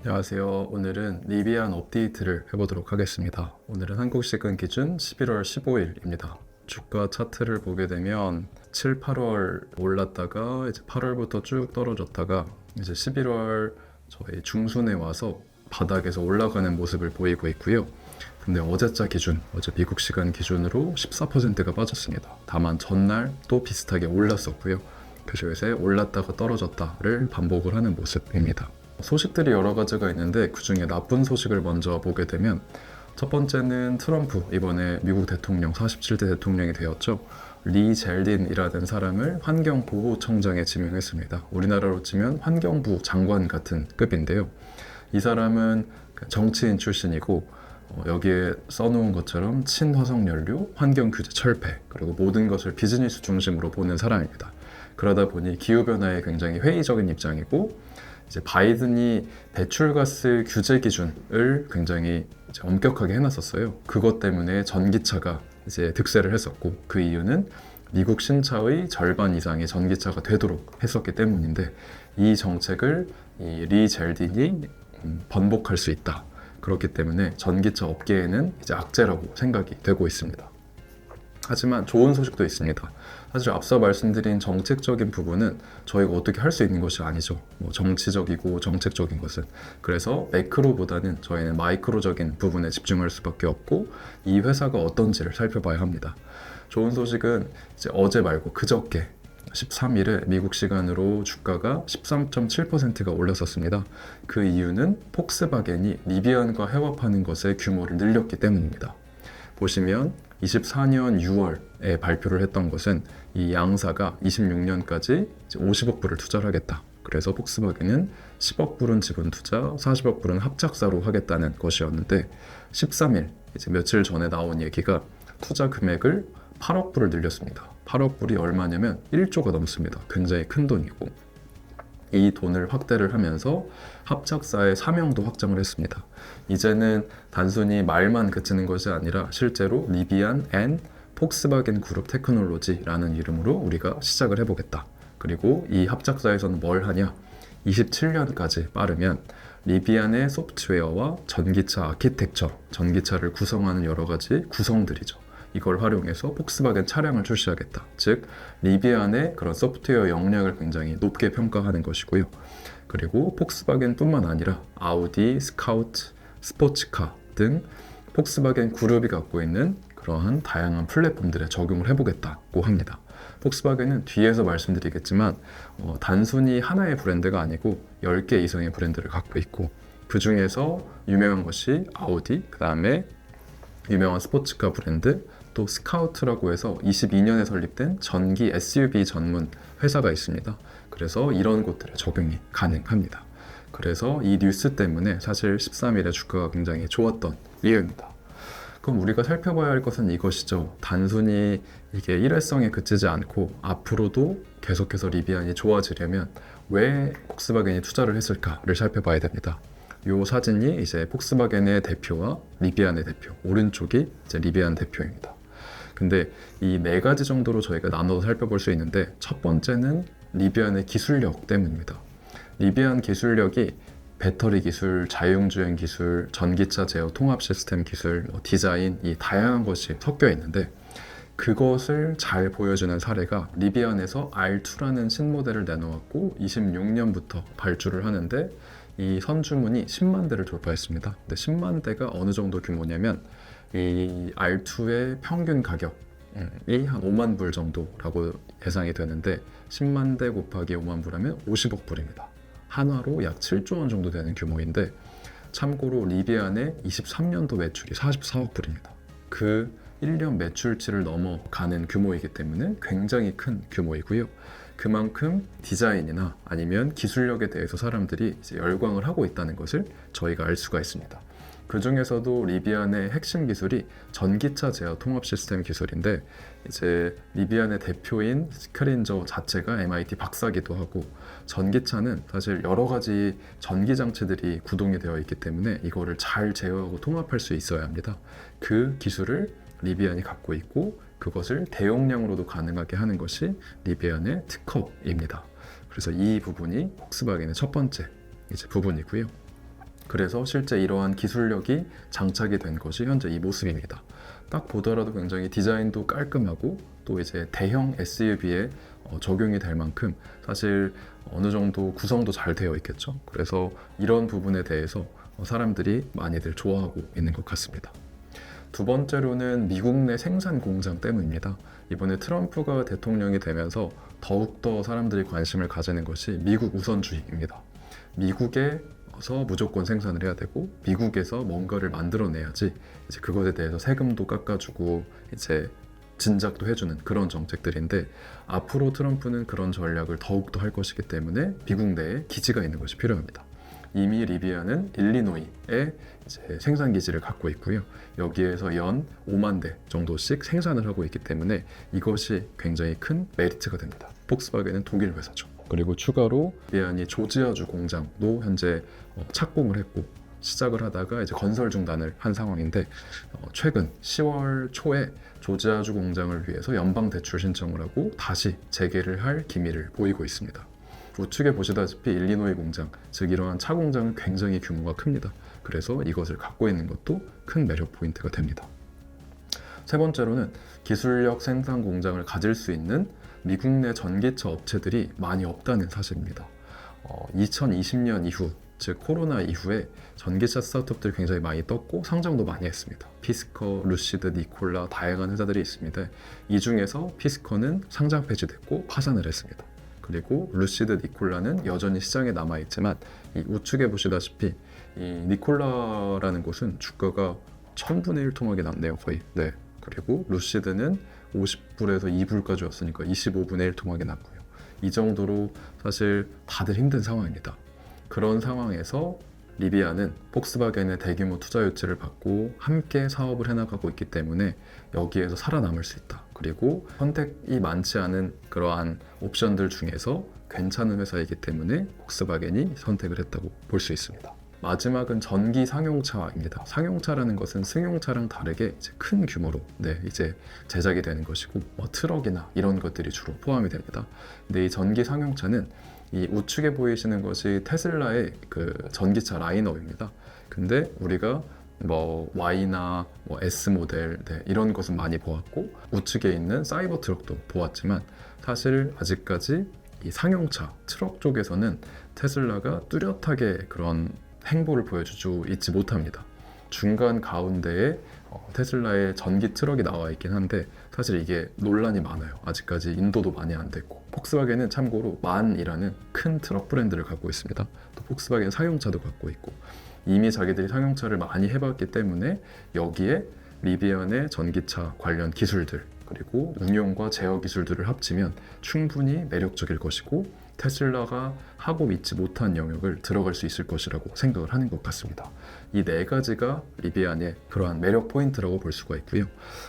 안녕하세요. 오늘은 리비안 업데이트를 해보도록 하겠습니다. 오늘은 한국 시간 기준 11월 15일입니다. 주가 차트를 보게 되면 7, 8월 올랐다가 이제 8월부터 쭉 떨어졌다가 이제 11월 저희 중순에 와서 바닥에서 올라가는 모습을 보이고 있고요. 근데 어제자 기준, 어제 미국 시간 기준으로 14%가 빠졌습니다. 다만 전날 또 비슷하게 올랐었고요. 그래서 요새 올랐다가 떨어졌다를 반복을 하는 모습입니다. 소식들이 여러 가지가 있는데 그 중에 나쁜 소식을 먼저 보게 되면 첫 번째는 트럼프, 이번에 미국 대통령 47대 대통령이 되었죠. 리 젤딘이라는 사람을 환경보호청장에 지명했습니다. 우리나라로 치면 환경부 장관 같은 급인데요. 이 사람은 정치인 출신이고 여기에 써놓은 것처럼 친화석연료, 환경규제 철폐, 그리고 모든 것을 비즈니스 중심으로 보는 사람입니다. 그러다 보니 기후변화에 굉장히 회의적인 입장이고, 이제 바이든이 배출가스 규제 기준을 굉장히 이제 엄격하게 해놨었어요. 그것 때문에 전기차가 이제 득세를 했었고, 그 이유는 미국 신차의 절반 이상이 전기차가 되도록 했었기 때문인데, 이 정책을 이 리 젤딘이 번복할 수 있다. 그렇기 때문에 전기차 업계에는 이제 악재라고 생각이 되고 있습니다. 하지만 좋은 소식도 있습니다. 사실 앞서 말씀드린 정책적인 부분은 저희가 어떻게 할 수 있는 것이 아니죠. 정치적이고 정책적인 것은. 그래서 매크로보다는 저희는 마이크로적인 부분에 집중할 수밖에 없고, 이 회사가 어떤지를 살펴봐야 합니다. 좋은 소식은 이제 어제 말고 그저께 13일에 미국 시간으로 주가가 13.7%가 올랐었습니다. 그 이유는 폭스바겐이 리비안과 해협하는 것의 규모를 늘렸기 때문입니다. 보시면 24년 6월에 발표를 했던 것은 이 양사가 26년까지 50억 불을 투자를 하겠다. 그래서 폭스바겐은 10억 불은 지분 투자, 40억 불은 합작사로 하겠다는 것이었는데, 13일, 이제 며칠 전에 나온 얘기가 투자 금액을 8억 불을 늘렸습니다. 8억 불이 얼마냐면 1조가 넘습니다. 굉장히 큰 돈이고, 이 돈을 확대를 하면서 합작사의 사명도 확장을 했습니다. 이제는 단순히 말만 그치는 것이 아니라 실제로 리비안 앤 폭스바겐 그룹 테크놀로지라는 이름으로 우리가 시작을 해보겠다. 그리고 이 합작사에서는 뭘 하냐? 27년까지 빠르면 리비안의 소프트웨어와 전기차 아키텍처, 전기차를 구성하는 여러 가지 구성들이죠. 이걸 활용해서 폭스바겐 차량을 출시하겠다. 즉, 리비안의 그런 소프트웨어 역량을 굉장히 높게 평가하는 것이고요. 그리고 폭스바겐뿐만 아니라 아우디, 스카우트, 스포츠카 등 폭스바겐 그룹이 갖고 있는 그러한 다양한 플랫폼들에 적용을 해보겠다고 합니다. 폭스바겐은 뒤에서 말씀드리겠지만 단순히 하나의 브랜드가 아니고 10개 이상의 브랜드를 갖고 있고, 그 중에서 유명한 것이 아우디, 그 다음에 유명한 스포츠카 브랜드, 또 스카우트라고 해서 22년에 설립된 전기 SUV 전문 회사가 있습니다. 그래서 이런 곳들에 적용이 가능합니다. 그래서 이 뉴스 때문에 사실 13일에 주가가 굉장히 좋았던 이유입니다. 그럼 우리가 살펴봐야 할 것은 이것이죠. 단순히 이게 일회성에 그치지 않고 앞으로도 계속해서 리비안이 좋아지려면 왜 폭스바겐이 투자를 했을까를 살펴봐야 됩니다. 이 사진이 이제 폭스바겐의 대표와 리비안의 대표, 오른쪽이 이제 리비안 대표입니다. 근데 이 네 가지 정도로 저희가 나눠서 살펴볼 수 있는데, 첫 번째는 리비안의 기술력 때문입니다. 리비안 기술력이 배터리 기술, 자율주행 기술, 전기차 제어 통합 시스템 기술, 디자인, 이 다양한 것이 섞여 있는데, 그것을 잘 보여주는 사례가 리비안에서 R2라는 신모델을 내놓았고 26년부터 발주를 하는데, 이 선주문이 10만 대를 돌파했습니다. 근데 10만 대가 어느 정도 규모냐면 이 R2의 평균 가격이 한 5만 불 정도라고 예상이 되는데, 10만 대 곱하기 5만 불하면 50억 불입니다. 한화로 약 7조 원 정도 되는 규모인데, 참고로 리비안의 23년도 매출이 44억 불입니다. 그 1년 매출치를 넘어가는 규모이기 때문에 굉장히 큰 규모이고요. 그만큼 디자인이나 아니면 기술력에 대해서 사람들이 이제 열광을 하고 있다는 것을 저희가 알 수가 있습니다. 그 중에서도 리비안의 핵심 기술이 전기차 제어 통합 시스템 기술인데, 이제 리비안의 대표인 스크린저 자체가 MIT 박사기도 하고, 전기차는 사실 여러 가지 전기 장치들이 구동이 되어 있기 때문에 이거를 잘 제어하고 통합할 수 있어야 합니다. 그 기술을 리비안이 갖고 있고, 그것을 대용량으로도 가능하게 하는 것이 리비안의 특허입니다. 그래서 이 부분이 폭스바겐의 첫 번째 이제 부분이고요. 그래서 실제 이러한 기술력이 장착이 된 것이 현재 이 모습입니다. 딱 보더라도 굉장히 디자인도 깔끔하고 또 이제 대형 SUV에 적용이 될 만큼 사실 어느 정도 구성도 잘 되어 있겠죠. 그래서 이런 부분에 대해서 사람들이 많이들 좋아하고 있는 것 같습니다. 두 번째로는 미국 내 생산 공장 때문입니다. 이번에 트럼프가 대통령이 되면서 더욱더 사람들이 관심을 가지는 것이 미국 우선주의입니다. 미국에서 무조건 생산을 해야 되고 미국에서 뭔가를 만들어내야지 이제 그것에 대해서 세금도 깎아주고 이제 진작도 해주는 그런 정책들인데, 앞으로 트럼프는 그런 전략을 더욱더 할 것이기 때문에 미국 내에 기지가 있는 것이 필요합니다. 이미 리비아는 일리노이에 이제 생산 기지를 갖고 있고요. 여기에서 연 5만 대 정도씩 생산을 하고 있기 때문에 이것이 굉장히 큰 메리트가 됩니다. 폭스바겐은 독일 회사죠. 그리고 추가로 리비안이 조지아주 공장도 현재 착공을 했고 시작을 하다가 이제 건설 중단을 한 상황인데, 최근 10월 초에 조지아주 공장을 위해서 연방 대출 신청을 하고 다시 재개를 할 기미를 보이고 있습니다. 우측에 보시다시피 일리노이 공장, 즉 이러한 차 공장은 굉장히 규모가 큽니다. 그래서 이것을 갖고 있는 것도 큰 매력 포인트가 됩니다. 세 번째로는 기술력 생산 공장을 가질 수 있는 미국 내 전기차 업체들이 많이 없다는 사실입니다. 2020년 이후, 즉 코로나 이후에 전기차 스타트업들이 굉장히 많이 떴고 상장도 많이 했습니다. 피스커, 루시드, 니콜라 다양한 회사들이 있습니다. 이 중에서 피스커는 상장 폐지됐고 파산을 했습니다. 그리고 루시드, 니콜라는 여전히 시장에 남아있지만 이 우측에 보시다시피 이 니콜라라는 곳은 주가가 1000분의 1 토막이 났네요, 거의. 네. 그리고 루시드는 50불에서 2불까지 왔으니까 25분의 1 토막이 났고요. 이 정도로 사실 다들 힘든 상황입니다. 그런 상황에서 리비아는 폭스바겐의 대규모 투자 유치를 받고 함께 사업을 해나가고 있기 때문에 여기에서 살아남을 수 있다. 그리고 선택이 많지 않은 그러한 옵션들 중에서 괜찮은 회사이기 때문에 폭스바겐이 선택을 했다고 볼 수 있습니다. 마지막은 전기 상용차입니다. 상용차라는 것은 승용차랑 다르게 이제 큰 규모로 이제 제작이 되는 것이고 트럭이나 이런 것들이 주로 포함이 됩니다. 근데 이 전기 상용차는 이 우측에 보이시는 것이 테슬라의 그 전기차 라인업입니다. 근데 우리가 Y나 S 모델 이런 것은 많이 보았고 우측에 있는 사이버 트럭도 보았지만 사실 아직까지 이 상용차 트럭 쪽에서는 테슬라가 뚜렷하게 그런 행보를 보여주지 있지 못합니다. 중간 가운데에 테슬라의 전기 트럭이 나와 있긴 한데 사실 이게 논란이 많아요. 아직까지 인도도 많이 안 됐고, 폭스바겐은 참고로 만이라는 큰 트럭 브랜드를 갖고 있습니다. 또 폭스바겐 상용차도 갖고 있고 이미 자기들이 상용차를 많이 해봤기 때문에 여기에 리비안의 전기차 관련 기술들 그리고 운용과 제어 기술들을 합치면 충분히 매력적일 것이고 테슬라가 하고 있지 못한 영역을 들어갈 수 있을 것이라고 생각을 하는 것 같습니다. 이 네 가지가 리비안의 그러한 매력 포인트라고 볼 수가 있고요.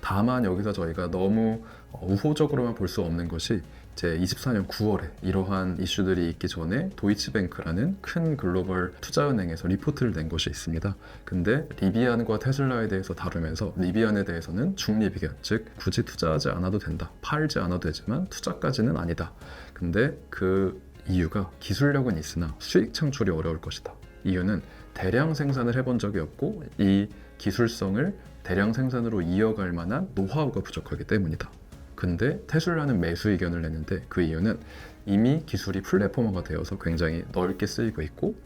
다만 여기서 저희가 너무 우호적으로만 볼 수 없는 것이 제 24년 9월에 이러한 이슈들이 있기 전에 도이치뱅크라는 큰 글로벌 투자은행에서 리포트를 낸 것이 있습니다. 근데 리비안과 테슬라에 대해서 다루면서 리비안에 대해서는 중립의견, 즉 굳이 투자하지 않아도 된다, 팔지 않아도 되지만 투자까지는 아니다. 근데 그 이유가 기술력은 있으나 수익 창출이 어려울 것이다. 이유는 대량 생산을 해본 적이 없고 이 기술성을 대량 생산으로 이어갈 만한 노하우가 부족하기 때문이다. 근데 테슬라는 매수 의견을 냈는데 그 이유는 이미 기술이 플랫포머가 되어서 굉장히 넓게 쓰이고 있고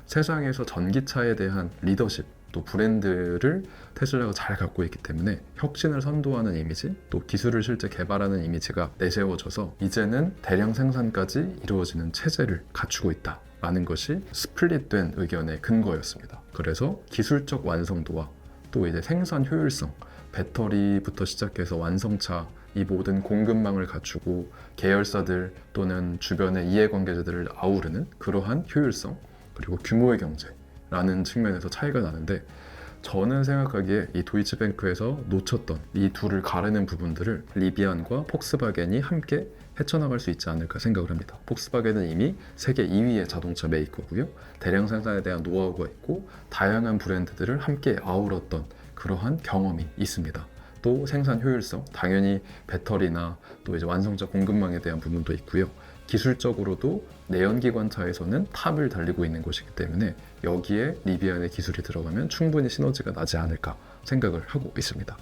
세상에서 전기차에 대한 리더십 또 브랜드를 테슬라가 잘 갖고 있기 때문에 혁신을 선도하는 이미지 또 기술을 실제 개발하는 이미지가 내세워져서 이제는 대량 생산까지 이루어지는 체제를 갖추고 있다 라는 것이 스플릿된 의견의 근거였습니다. 그래서 기술적 완성도와 또 이제 생산 효율성, 배터리부터 시작해서 완성차 이 모든 공급망을 갖추고 계열사들 또는 주변의 이해관계자들을 아우르는 그러한 효율성 그리고 규모의 경제라는 측면에서 차이가 나는데, 저는 생각하기에 이 도이치뱅크에서 놓쳤던 이 둘을 가르는 부분들을 리비안과 폭스바겐이 함께 헤쳐나갈 수 있지 않을까 생각을 합니다. 폭스바겐은 이미 세계 2위의 자동차 메이커고요. 대량 생산에 대한 노하우가 있고 다양한 브랜드들을 함께 아우렀던 그러한 경험이 있습니다. 또 생산 효율성, 당연히 배터리나 또 이제 완성차 공급망에 대한 부분도 있고요. 기술적으로도 내연기관차에서는 탑을 달리고 있는 곳이기 때문에 여기에 리비안의 기술이 들어가면 충분히 시너지가 나지 않을까 생각을 하고 있습니다.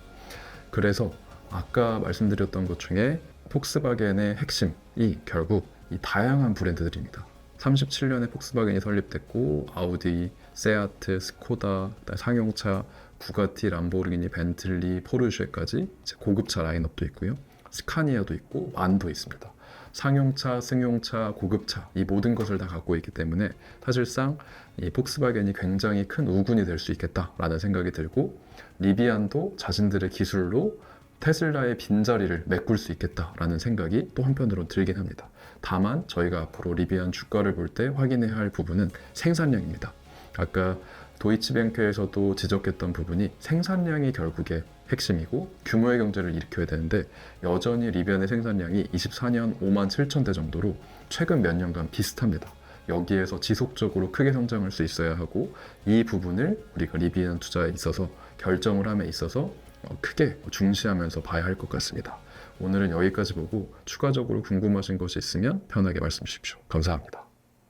그래서 아까 말씀드렸던 것 중에 폭스바겐의 핵심이 결국 이 다양한 브랜드들입니다. 37년에 폭스바겐이 설립됐고 아우디, 세아트, 스코다, 상용차, 부가티, 람보르기니, 벤틀리, 포르쉐까지 고급차 라인업도 있고요. 스카니아도 있고 만도 있습니다. 상용차, 승용차, 고급차 이 모든 것을 다 갖고 있기 때문에 사실상 이 폭스바겐이 굉장히 큰 우군이 될 수 있겠다라는 생각이 들고 리비안도 자신들의 기술로 테슬라의 빈자리를 메꿀 수 있겠다라는 생각이 또 한편으로 들긴 합니다. 다만 저희가 앞으로 리비안 주가를 볼 때 확인해야 할 부분은 생산량입니다. 아까 도이치뱅크에서도 지적했던 부분이 생산량이 결국에 핵심이고 규모의 경제를 일으켜야 되는데 여전히 리비안의 생산량이 24년 5만 7천 대 정도로 최근 몇 년간 비슷합니다. 여기에서 지속적으로 크게 성장할 수 있어야 하고 이 부분을 우리가 리비안 투자에 있어서 결정을 함에 있어서 크게 중시하면서 봐야 할 것 같습니다. 오늘은 여기까지 보고 추가적으로 궁금하신 것이 있으면 편하게 말씀 주십시오. 감사합니다.